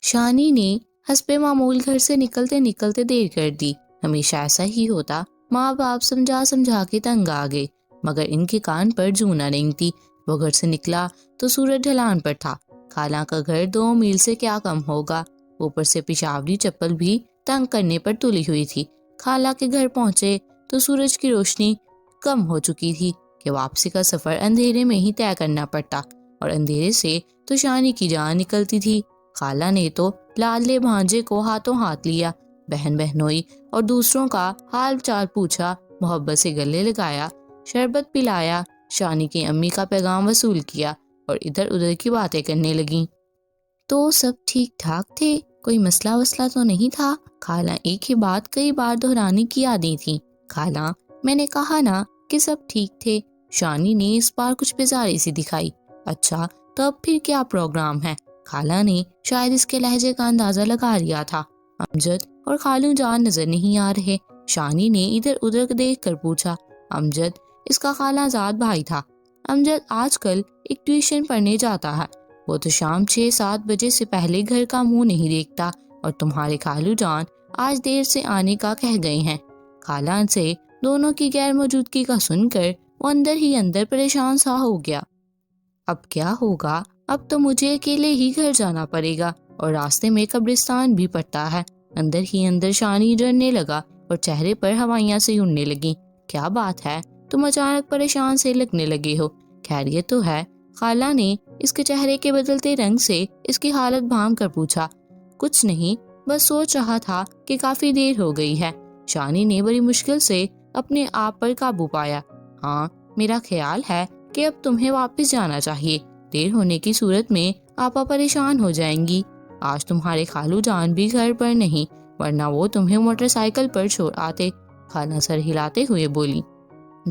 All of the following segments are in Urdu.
شانی نے حسب معمول گھر سے نکلتے نکلتے دیر کر دی۔ ہمیشہ ایسا ہی ہوتا، ماں باپ سمجھا سمجھا کے تنگ آ گئے، مگر ان کے کان پر جوں نہ رینگتی۔ وہ گھر سے نکلا تو سورج ڈھلان پر تھا۔ خالہ کا گھر 2 میل سے کیا کم ہوگا، اوپر سے پشاوری چپل بھی تنگ کرنے پر تلی ہوئی تھی۔ خالہ کے گھر پہنچے تو سورج کی روشنی کم ہو چکی تھی کہ واپسی کا سفر اندھیرے میں ہی طے کرنا پڑتا، اور اندھیرے سے تو شانی کی جان نکلتی تھی۔ خالہ نے تو لاڈلے بھانجے کو ہاتھوں ہاتھ لیا، بہن بہنوئی اور دوسروں کا حال چال پوچھا، محبت سے گلے لگایا، شربت پلایا، شانی کی امی کا پیغام وصول کیا اور ادھر ادھر کی باتیں کرنے لگیں۔ تو سب ٹھیک ٹھاک تھے، کوئی مسئلہ وسلہ تو نہیں تھا؟ خالہ ایک ہی بات کئی بار دہرانے کی عادی تھی۔ خالہ، میں نے کہا نا کہ سب ٹھیک تھے۔ شانی نے اس بار کچھ بیزاری سی دکھائی۔ اچھا، تو اب پھر کیا پروگرام ہے؟ خالہ نے شاید اس کے لہجے کا اندازہ لگا لیا تھا۔ امجد اور خالو جان نظر نہیں آ رہے؟ شانی نے ادھر ادھر دیکھ کر پوچھا۔ امجد اس کا خالہ زاد بھائی تھا۔ امجد آج کل ایک ٹیوشن پڑھنے جاتا ہے، وہ تو شام 6-7 بجے سے پہلے گھر کا منہ نہیں دیکھتا، اور تمہارے خالو جان آج دیر سے آنے کا کہہ گئے ہیں۔ خالہ سے دونوں کی غیر موجودگی کا سن کر وہ اندر ہی اندر پریشان سا ہو گیا۔ اب کیا ہوگا؟ اب تو مجھے اکیلے ہی گھر جانا پڑے گا، اور راستے میں قبرستان بھی پڑتا ہے۔ اندر ہی اندر شانی ڈرنے لگا اور چہرے پر ہوائیاں سے اڑنے لگیں۔ کیا بات ہے، تم اچانک پریشان سے لگنے لگے ہو؟ خیریت تو ہے؟ خالہ نے اس کے چہرے کے بدلتے رنگ سے اس کی حالت بھانپ کر پوچھا۔ کچھ نہیں، بس سوچ رہا تھا کہ کافی دیر ہو گئی ہے۔ شانی نے بڑی مشکل سے اپنے آپ پر قابو پایا۔ ہاں، میرا خیال ہے کہ اب تمہیں واپس جانا چاہیے، دیر ہونے کی صورت میں آپا پریشان ہو جائیں گی۔ آج تمہارے خالو جان بھی گھر پر نہیں، ورنہ وہ تمہیں موٹر سائیکل پر چھوڑ آتے۔ خالہ سر ہلاتے ہوئے بولی۔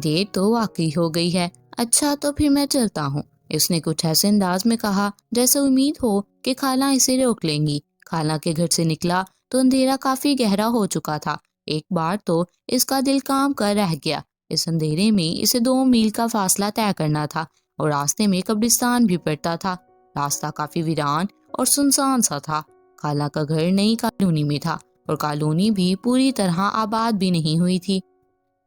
دیر تو واقعی ہو گئی ہے۔ اچھا، تو پھر میں چلتا ہوں، اس نے کچھ ایسے انداز میں کہا جیسے امید ہو کہ خالہ اسے روک لیں گی۔ خالہ کے گھر سے نکلا تو اندھیرا کافی گہرا ہو چکا تھا۔ ایک بار تو اس کا دل کام کر رہ گیا۔ اس اندھیرے میں اسے 2 میل کا فاصلہ طے کرنا تھا، اور راستے میں قبرستان بھی پڑتا تھا۔ راستہ کافی ویران اور سنسان سا تھا۔ خالہ کا گھر نئی کالونی میں تھا، اور کالونی بھی پوری طرح آباد بھی نہیں ہوئی تھی۔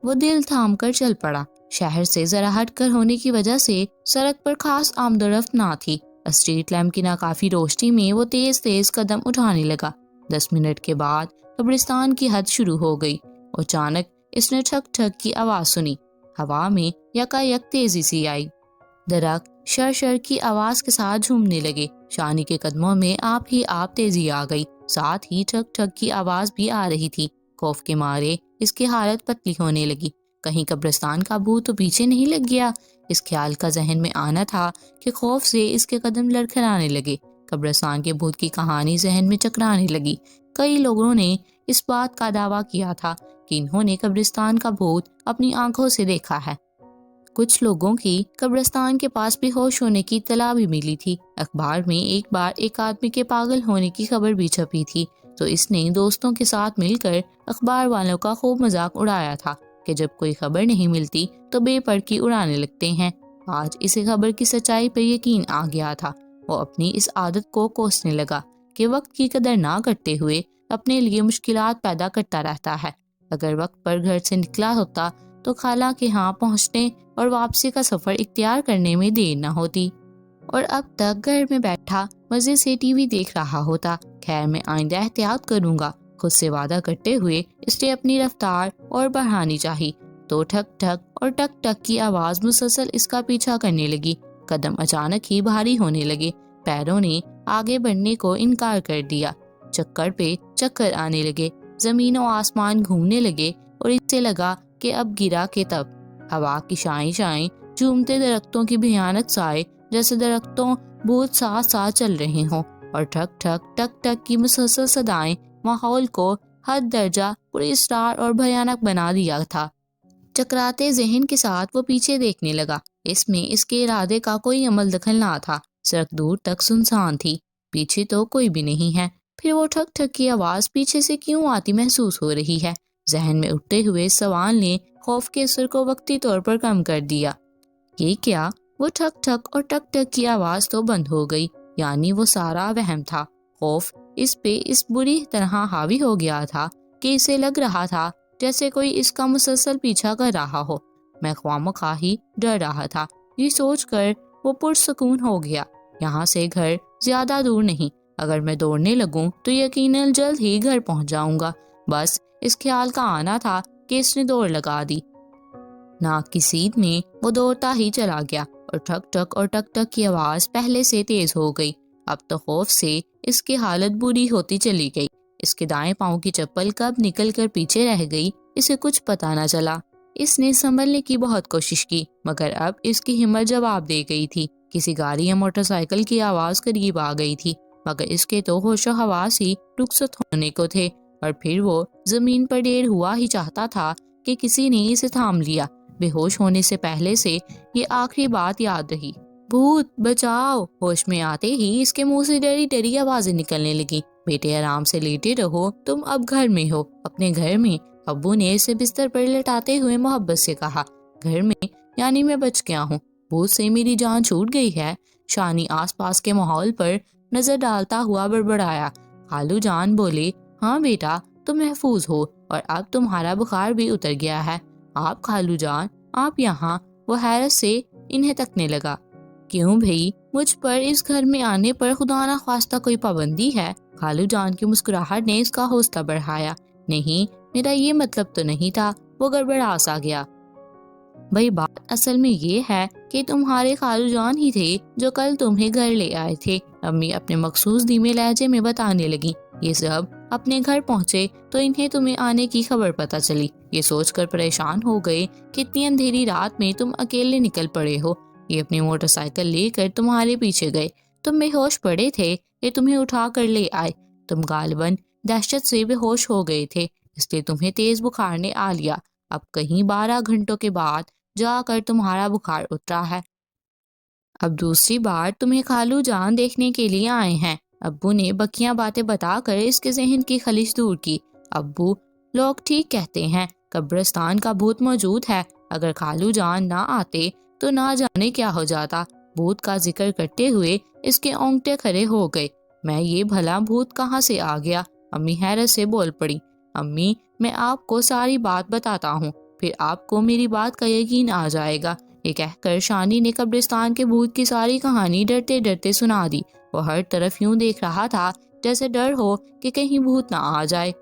وہ دل تھام کر چل پڑا۔ شہر سے ذرا ہٹ کر ہونے کی وجہ سے سڑک پر خاص آمد و رفت نہ تھی۔ اسٹریٹ لیمپ کی ناکافی روشنی میں وہ تیز تیز قدم اٹھانے لگا۔ 10 منٹ کے بعد قبرستان کی حد شروع ہو گئی، اور اچانک اس نے ٹھک ٹھک کی آواز سنی۔ ہوا میں یکا یک تیزی سی آئی، درخت شر شر کی آواز کے ساتھ جھومنے لگے۔ شانی کے قدموں میں آپ ہی آپ تیزی آ گئی، ساتھ ہی ٹھک ٹھک کی آواز بھی آ رہی تھی۔ خوف کے مارے اس کی حالت پتلی ہونے لگی، کہیں قبرستان کا بھوت تو پیچھے نہیں لگ گیا۔ اس خیال کا ذہن میں آنا تھا کہ خوف سے اس کے قدم لڑکھڑانے لگے۔ قبرستان کے بھوت کی کہانی ذہن میں چکرانے لگی۔ کئی لوگوں نے اس بات کا دعویٰ کیا تھا کہ انہوں نے قبرستان کا بھوت اپنی آنکھوں سے دیکھا ہے۔ کچھ لوگوں کی قبرستان کے پاس بے ہوش ہونے کی اطلاع بھی ملی تھی۔ اخبار میں ایک بار ایک آدمی کے پاگل ہونے کی خبر بھی چھپی تھی، تو اس نے دوستوں کے ساتھ مل کر اخبار والوں کا خوب مذاق اڑایا تھا کہ جب کوئی خبر نہیں ملتی تو بے پڑکی اڑانے لگتے ہیں۔ آج اسے خبر کی سچائی پر یقین آ گیا تھا۔ وہ اپنی اس عادت کو کوسنے لگا کہ وقت کی قدر نہ کرتے ہوئے اپنے لیے مشکلات پیدا کرتا رہتا ہے۔ اگر وقت پر گھر سے نکلا ہوتا تو خالہ کے ہاں پہنچنے اور واپسی کا سفر اختیار کرنے میں دیر نہ ہوتی، اور اب تک گھر میں بیٹھا مزے سے ٹی وی دیکھ رہا ہوتا۔ خیر، میں آئندہ احتیاط کروں گا، خود سے وعدہ کرتے ہوئے اس نے اپنی رفتار اور بڑھانی چاہی، تو ٹھک ٹھک اور ٹک ٹک کی آواز مسلسل اس کا پیچھا کرنے لگی۔ قدم اچانک ہی بھاری ہونے لگے، پیروں نے آگے بڑھنے کو انکار کر دیا، چکر پہ چکر آنے لگے، زمین و آسمان گھومنے لگے، اور اس سے لگا کہ اب گرا کہ تب۔ ہوا کی شائیں شائیں جھومتے درختوں کی بھیانک سائے جیسے درختوں بہت ساتھ ساتھ چل رہے ہوں، اور ٹھک ٹھک ٹک ٹک کی مسلسل صدائیں ماحول کو حد درجہ پر اسرار اور بھیانک بنا دیا تھا۔ چکراتے ذہن کے ساتھ وہ پیچھے دیکھنے لگا۔ اس میں اس کے ارادے کا کوئی عمل دخل نہ تھا۔ سڑک دور تک سنسان تھی، پیچھے تو کوئی بھی نہیں ہے، پھر وہ ٹھک ٹھک کی آواز پیچھے سے کیوں آتی محسوس ہو رہی ہے؟ ذہن میں اٹھتے ہوئے سوال نے خوف کے اثر کو وقتی طور پر کم کر دیا۔ یہ کیا؟ وہ ٹھک ٹھک اور ٹک ٹک کی آواز تو بند ہو گئی، یعنی وہ سارا وہم تھا۔ خوف اس پہ اس بری طرح حاوی ہو گیا تھا کہ اسے لگ رہا تھا جیسے کوئی اس کا مسلسل پیچھا کر رہا ہو۔ میں خواہ ہی ڈر رہا تھا۔ یہ سوچ کر وہ پرسکون ہو گیا، یہاں سے گھر زیادہ دور نہیں، اگر میں دوڑنے لگوں تو یقیناً جلد ہی گھر پہنچ جاؤں گا۔ بس اس خیال کا آنا تھا کہ اس نے دوڑ لگا دی۔ ناک کی سیدھ میں وہ دوڑتا ہی چلا گیا اور ٹھک ٹھک اور ٹک ٹک کی آواز پہلے سے تیز ہو گئی۔ اب تو خوف سے اس کی حالت بری ہوتی چلی گئی۔ اس کے دائیں پاؤں کی چپل کب نکل کر پیچھے رہ گئی اسے کچھ پتا نہ چلا۔ اس نے سنبھلنے کی بہت کوشش کی مگر اب اس کی ہمت جواب دے گئی تھی۔ کسی گاڑی یا موٹر سائیکل کی آواز قریب آ گئی تھی مگر اس کے تو ہوش و حواس ہی رخصت ہونے کو تھے، اور پھر وہ زمین پر ڈیر ہوا ہی چاہتا تھا کہ کسی نے اسے تھام لیا۔ بے ہوش ہونے سے پہلے سے یہ آخری بات یاد رہی، بھوت بچاؤ۔ ہوش میں آتے ہی اس کے منہ سے ڈری ڈری آوازیں نکلنے لگی، بیٹے آرام سے لیٹے رہو، تم اب گھر میں ہو، اپنے گھر میں۔ ابو نے اسے بستر پر لٹاتے ہوئے محبت سے کہا، گھر میں یعنی میں بچ گیا ہوں، بھوت سے میری جان چھوٹ گئی ہے۔ شانی آس پاس کے ماحول پر نظر ڈالتا ہوا بڑبڑایا۔ خالو جان بولے، ہاں بیٹا تم محفوظ ہو اور اب تمہارا بخار بھی اتر گیا ہے۔ آپ خالو جان آپ یہاں؟ وہ حیرت سے انہیں تکنے لگا۔ کیوں بھئی، مجھ پر اس گھر میں آنے پر خدا نہ خواستہ کوئی پابندی ہے؟ خالو جان کی مسکراہٹ نے اس کا حوصلہ بڑھایا۔ نہیں، میرا یہ مطلب تو نہیں تھا۔ وہ گڑبڑا سا گیا۔ بھئی بات اصل میں یہ ہے کہ تمہارے خالو جان ہی تھے جو کل تمہیں گھر لے آئے تھے۔ امی اپنے مخصوص دھیمے لہجے میں بتانے لگی۔ یہ سب اپنے گھر پہنچے تو انہیں تمہیں آنے کی خبر پتہ چلی۔ یہ سوچ کر پریشان ہو گئے کہ اتنی اندھیری رات میں تم اکیلے نکل پڑے ہو۔ یہ اپنی موٹر سائیکل لے کر تمہارے پیچھے گئے۔ تم بے ہوش پڑے تھے، یہ تمہیں اٹھا کر لے آئے۔ تم غالباً دہشت سے بے ہوش ہو گئے تھے، اس لیے تمہیں تیز بخار نے آ لیا۔ اب کہیں 12 گھنٹوں کے بعد جا کر تمہارا بخار اترا ہے۔ اب دوسری بار تمہیں خالو جان دیکھنے کے لیے آئے ہیں۔ ابو نے بکیاں باتیں بتا کر اس کے ذہن کی خلش دور کی۔ ابو لوگ ٹھیک کہتے ہیں، قبرستان کا بھوت موجود ہے۔ اگر خالو جان نہ آتے تو نہ جانے کیا ہو جاتا۔ بھوت کا ذکر کرتے ہوئے اس کے اونگٹے کھڑے ہو گئے۔ میں یہ بھلا بھوت کہاں سے آ گیا؟ امی حیرت سے بول پڑی۔ امی میں آپ کو ساری بات بتاتا ہوں، پھر آپ کو میری بات کا یقین آ جائے گا۔ یہ کہہ کر شانی نے قبرستان کے بھوت کی ساری کہانی ڈرتے ڈرتے سنا دی۔ وہ ہر طرف یوں دیکھ رہا تھا جیسے ڈر ہو کہ کہیں بھوت نہ آ جائے۔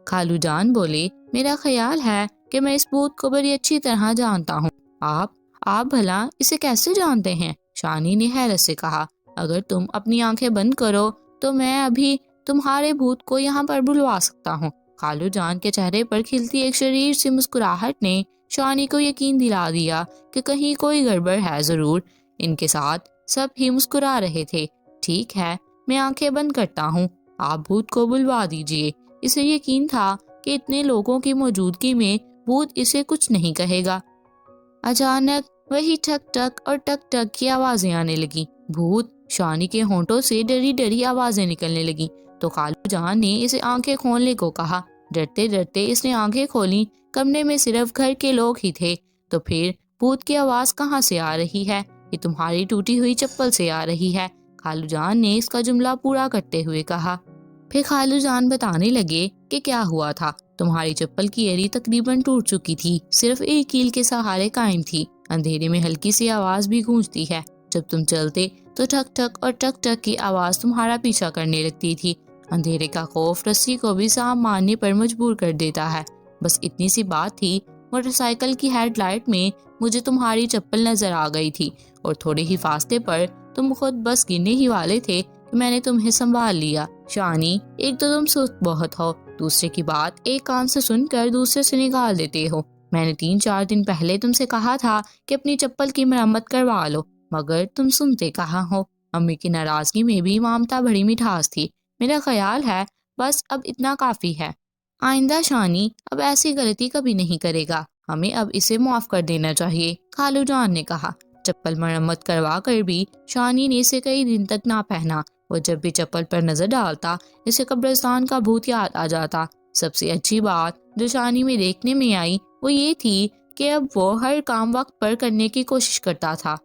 خالو جان بولے، میرا خیال ہے کہ میں اس بھوت کو بڑی اچھی طرح جانتا ہوں۔ آپ بھلا اسے کیسے جانتے ہیں؟ شانی نے حیرت سے کہا۔ اگر تم اپنی آنکھیں بند کرو تو میں ابھی تمہارے بھوت کو یہاں پر بلوا سکتا ہوں۔ خالو جان کے چہرے پر کھلتی ایک شریر سی مسکراہٹ نے شانی کو یقین دلا دیا کہ کہیں کوئی گڑبڑ ہے ضرور۔ ان کے ساتھ سب ہی مسکرا رہے تھے۔ ٹھیک ہے، میں آنکھیں بند کرتا ہوں، آپ بھوت کو بلوا دیجئے۔ اسے یقین تھا کہ اتنے لوگوں کی موجودگی میں بھوت اسے کچھ نہیں کہے گا۔ اچانک وہی ٹھک ٹھک اور ٹک ٹک کی آوازیں آنے لگیں۔ بھوت؟ شانی کے ہونٹوں سے ڈری ڈری آوازیں نکلنے لگیں تو خالو جان نے اسے آنکھیں کھولنے کو کہا۔ ڈرتے ڈرتے اس نے آنکھیں کھولیں۔ کمرے میں صرف گھر کے لوگ ہی تھے۔ تو پھر بھوت کی آواز کہاں سے آ رہی ہے؟ یہ تمہاری ٹوٹی ہوئی چپل سے آ رہی ہے، خالو جان نے اس کا جملہ پورا کرتے ہوئے کہا۔ پھر خالو جان بتانے لگے کہ کیا ہوا تھا۔ تمہاری چپل کی ایڑی تقریباً ٹوٹ چکی تھی، صرف ایک کیل کے سہارے قائم تھی۔ اندھیرے میں ہلکی سی آواز بھی گونجتی ہے۔ جب تم چلتے تو ٹھک ٹھک اور ٹک ٹک کی آواز تمہارا پیچھا کرنے لگتی تھی۔ اندھیرے کا خوف رسی کو بھی سانپ مارنے پر مجبور کر دیتا ہے۔ بس اتنی سی بات تھی، موٹر سائیکل کی ہیڈ لائٹ میں مجھے تمہاری چپل نظر آ گئی تھی اور تھوڑے ہی فاصلے پر تم خود بس گرنے ہی والے تھے کہ میں نے تمہیں سنبھال لیا۔ شانی، ایک تو تم سست بہت ہو، دوسرے کی بات ایک کان سے سن کر دوسرے سے نکال دیتے ہو۔ میں نے 3-4 دن پہلے تم سے کہا تھا کہ اپنی چپل کی مرمت کروا لو، مگر تم سنتے کہاں ہو۔ امی کی ناراضگی میں بھی ممتا بڑی مٹھاس تھی۔ میرا خیال ہے بس اب اتنا کافی ہے۔ آئندہ شانی اب ایسی غلطی کبھی نہیں کرے گا، ہمیں اب اسے معاف کر دینا چاہیے، خالو جان نے کہا۔ چپل مرمت کروا کر بھی شانی نے اسے کئی دن تک نہ پہنا۔ وہ جب بھی چپل پر نظر ڈالتا اسے قبرستان کا بھوت یاد آ جاتا۔ سب سے اچھی بات جو شانی میں دیکھنے میں آئی وہ یہ تھی کہ اب وہ ہر کام وقت پر کرنے کی کوشش کرتا تھا۔